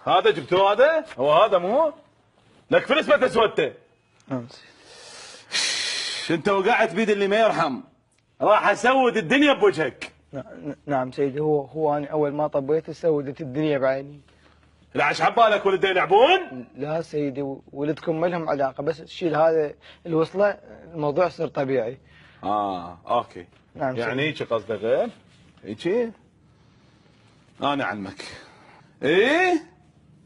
هذا جبتوه هذا؟ هو هذا مو؟ لك فلس ما تسودته. نعم سيدي. انت وقعت بيد اللي ما يرحم. راح اسود الدنيا بوجهك. نعم سيدي، هو انا اول ما طبيت سودت الدنيا بعيني. لا عش عبالك ولد يلعبون؟ لا سيدي، ولدكم ما لهم علاقه، بس تشيل هذا الوصله الموضوع يصير طبيعي. اوكي. نعم يعني سيدي. هيك قصدك غير؟ هيك؟ انا اعلمك. ايه؟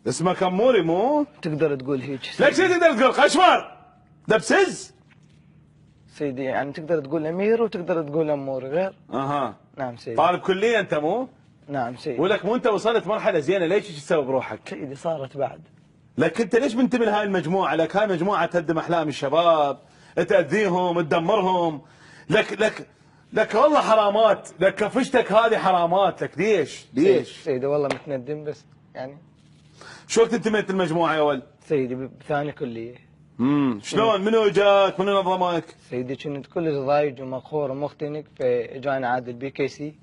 اسمك اموري مو؟ تقدر تقول هيك ليش تقدر تقول قشمر؟ دبسز؟ سيدي، يعني تقدر تقول امير وتقدر تقول امور غير. اها. نعم سيدي. طالب كليه انت مو؟ نعم سيدي. ولك مو انت وصلت مرحله زينه، ليش تسوي بروحك؟ سيدي صارت بعد. لك انت ليش منتمي لهاي المجموعه؟ لك هاي مجموعه تهدم احلام الشباب، تاذيهم، تدمرهم. لك والله حرامات، لك كفشتك هذه حرامات، لك ليش؟ سيدي والله متندم، بس يعني. شو وقت انتميت المجموعه يا ولد؟ سيدي بثاني كليه. شلون؟ منو اجاك؟ منو نظمك؟ سيدي كنت كلش ضايج ومقهور ومختنق، فاجاني عادل بي كي سي.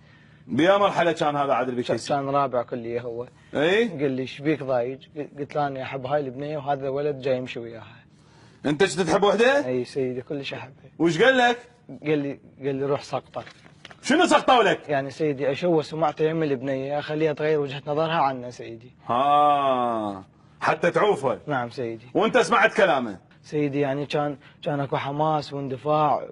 بيا مرحله كان هذا عادل بكيسي؟ كان رابع كليه هو. اي؟ قال لي ايش بيك ضايج؟ قلت له انا احب هاي البنيه وهذا ولد جاي يمشي وياها. انت كنت تحب وحده؟ اي سيدي كلش احبها. وش قال لك؟ قال لي روح سقطه. شنو سقطوا لك؟ يعني سيدي اشوه سمعته يم البنيه، اخليها تغير وجهه نظرها عنا سيدي. حتى تعوفه. نعم سيدي. وانت سمعت كلامه؟ سيدي يعني كان اكو حماس واندفاع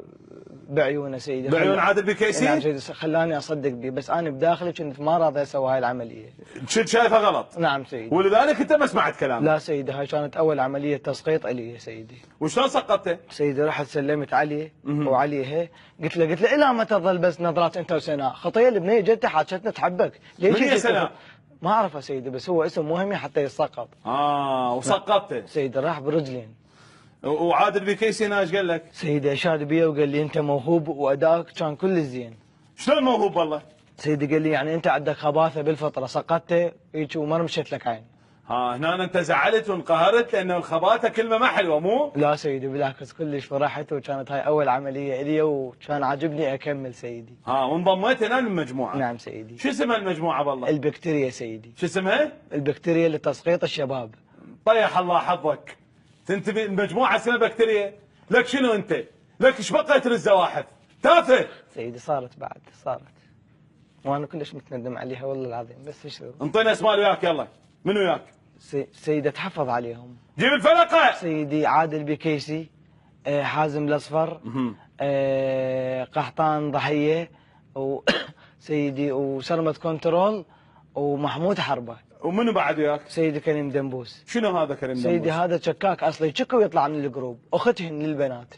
بعيونه سيدي. بعيون عادل بكيسي؟ نعم سيدي، خلاني اصدق به، بس انا بداخلي كنت ما راضي اسوي هاي العمليه. كنت شايفها غلط؟ نعم سيدي. ولذلك انت ما سمعت كلامه؟ لا سيدي، هاي كانت اول عمليه تسقيط الي سيدي. وشلون سقطته؟ سيدي رحت سلمت عليه وعليه، قلت له الى متى تظل بس نظرات انت وسناء؟ خطيه البنيه جت حاجتنا تحبك. ليش من هي سناء؟ ما اعرفها سيدي، بس هو اسم مهم حتى يسقط. وسقطته؟ سيدي راح برجلين. وعادل بكيسي ايش قال لك؟ سيدي اشاد بي وقال لي انت موهوب وادائك كان كل زين. شلون موهوب والله؟ سيدي قال لي يعني انت عندك خباثه بالفطره، سقطت هيك وما مشيت لك عين. هنا انت زعلت وانقهرت لانه الخباثه كلمه ما حلوه مو؟ لا سيدي بالعكس، كلش فرحت، وكانت هاي اول عمليه الي وكان عاجبني اكمل سيدي. وانضميت هنا للمجموعه؟ نعم سيدي. شو اسمها المجموعه بالله؟ البكتيريا سيدي. شو اسمها؟ البكتيريا لتسقيط الشباب. طيح الله حظك. تنتمي المجموعه اسمها بكتيريا؟ لك شنو انت؟ لك ايش بقيت للزواحف؟ تافه. سيدي صارت بعد، صارت. وانا كلش متندم عليها والله العظيم، بس ايش انطينا اسماء وياك يلا. من وياك؟ سيدي تحفظ عليهم. جيب الفلقه. سيدي عادل بكيسي، حازم الاصفر، قحطان ضحيه، وسيدي وسرمة كنترول، ومحمود حربه. ومنو بعد وياك؟ سيدي كريم دنبوس. شنو هذا كريم دنبوس؟ سيدي هذا شكاك اصلي، يشك ويطلع من الجروب، اختهن للبنات.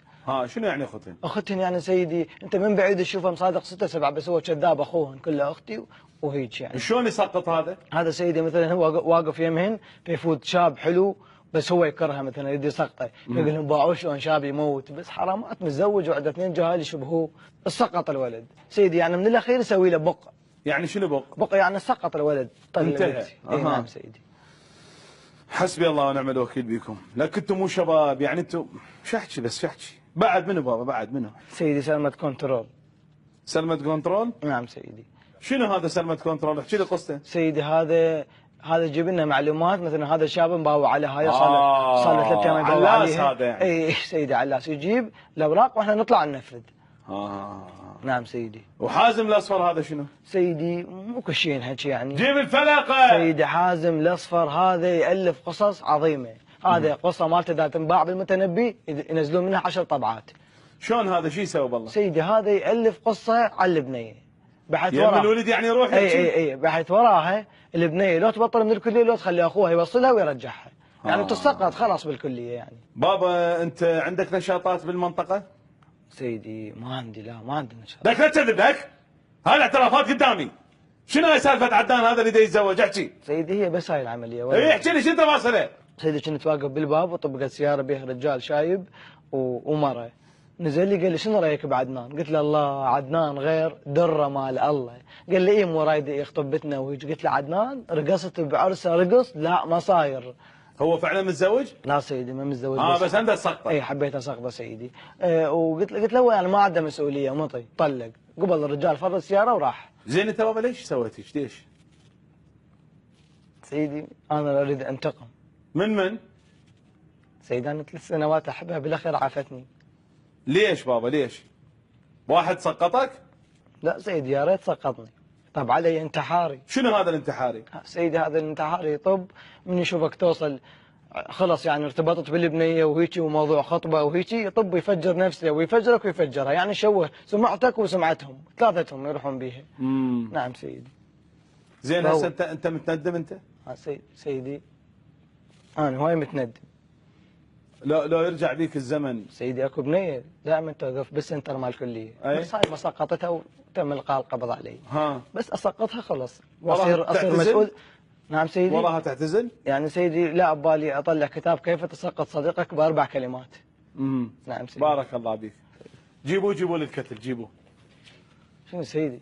شنو يعني اختهن؟ اختهن يعني سيدي انت من بعيد تشوفه مصادق 6 7، بس هو كذاب، اخوهن كله اختي وهيك يعني. شلون يسقط هذا؟ هذا سيدي مثلا هو واقف يمهن فيفوت شاب حلو، بس هو يكرهها مثلا يدي سقطه، يقول لهم باعوا شلون شاب يموت، بس حرامات متزوج وعنده 2 جهال يشبهوه، سقط الولد سيدي. يعني من الاخير يسوي له بق. يعني شنو بق؟ بق يعني سقط الولد. انتهى. نعم سيدي. حسبي الله ونعم الوكيل بكم. لك انتم مو شباب، يعني انتم شو احكي بس شو احكي؟ بعد منو بابا بعد منو؟ سيدي سلمة كنترول. سلمة كنترول؟ نعم سيدي. شنو هذا سلمة كنترول؟ احكي لي قصته. سيدي هذا جيب لنا معلومات، مثلا هذا الشاب مباوع على هاي صار له 3 ايام يباوع علاس هذا يعني. اي سيدي علاس، يجيب الاوراق واحنا نطلع ننفذ. نعم سيدي. وحازم الاصفر هذا شنو؟ سيدي مو كل شيء نحكي يعني. جيب الفلقه. سيدي حازم الاصفر هذا يالف قصص عظيمه، هذا قصه مالته اذا تنباع بالمتنبي ينزلون منها 10 طبعات. شلون هذا شو يسوي بالله؟ سيدي هذا يالف قصه على البنيه، بحيث وراها الولد يعني يروح يحكي. اي بحيث وراها البنيه لو تبطل من الكليه لو تخلي اخوها يوصلها ويرجعها، يعني تسقط خلاص بالكليه يعني. بابا انت عندك نشاطات بالمنطقه؟ سيدي ما عندي، لا ما عندي نشاط. لك لا تكذب لك، هاي الاعترافات قدامي. شنو هاي سالفه عدنان هذا اللي يتزوج؟ احكي. سيدي هي بس هاي العمليه. اي احكي لي شو تفاصيله؟ سيدي كنت واقف بالباب وطبقت سياره بها رجال شايب ومره، نزل لي قال لي شنو رايك بعدنان؟ قلت له الله عدنان غير دره مال الله. قال لي ايه مو رايد يخطب بتنا وهيك. قلت له عدنان رقصت بعرسه رقص؟ لا ما صاير. هو فعلا متزوج؟ لا سيدي ما متزوج. بس عنده سقطه. اي حبيت اسقطه سيدي. وقلت له يعني ما عنده مسؤوليه ومطي طلق. قبل الرجال فرد السياره وراح. زين انت بابا ليش سويت هيك؟ ليش؟ سيدي انا اريد انتقم. من؟ سيدي انا 3 سنوات احبها بالاخير عافتني. ليش بابا ليش؟ واحد سقطك؟ لا سيدي يا ريت سقطني. طب علي انتحاري. شنو هذا الانتحاري؟ سيدي هذا الانتحاري طب من يشوفك توصل خلص يعني ارتبطت بالبنيه وهيجي وموضوع خطبه وهيجي طب يفجر نفسه ويفجرك ويفجرها، يعني يشوه سمعتك وسمعتهم ثلاثتهم يروحون بيها. نعم سيدي. زين هسه انت متندم انت؟ سيدي انا هواي متندم. لو يرجع بيك الزمن سيدي اكو بنيه دائما توقف بالسنتر مال الكليه، بس هاي ما سقطتها وتم القاء القبض علي. بس اسقطها خلص واصير مسؤول. نعم سيدي. وراها تعتزل؟ يعني سيدي لا ببالي اطلع كتاب كيف تسقط صديقك ب4 كلمات. نعم سيدي. بارك الله بيك. جيبوا للكتل جيبوا. شنو سيدي؟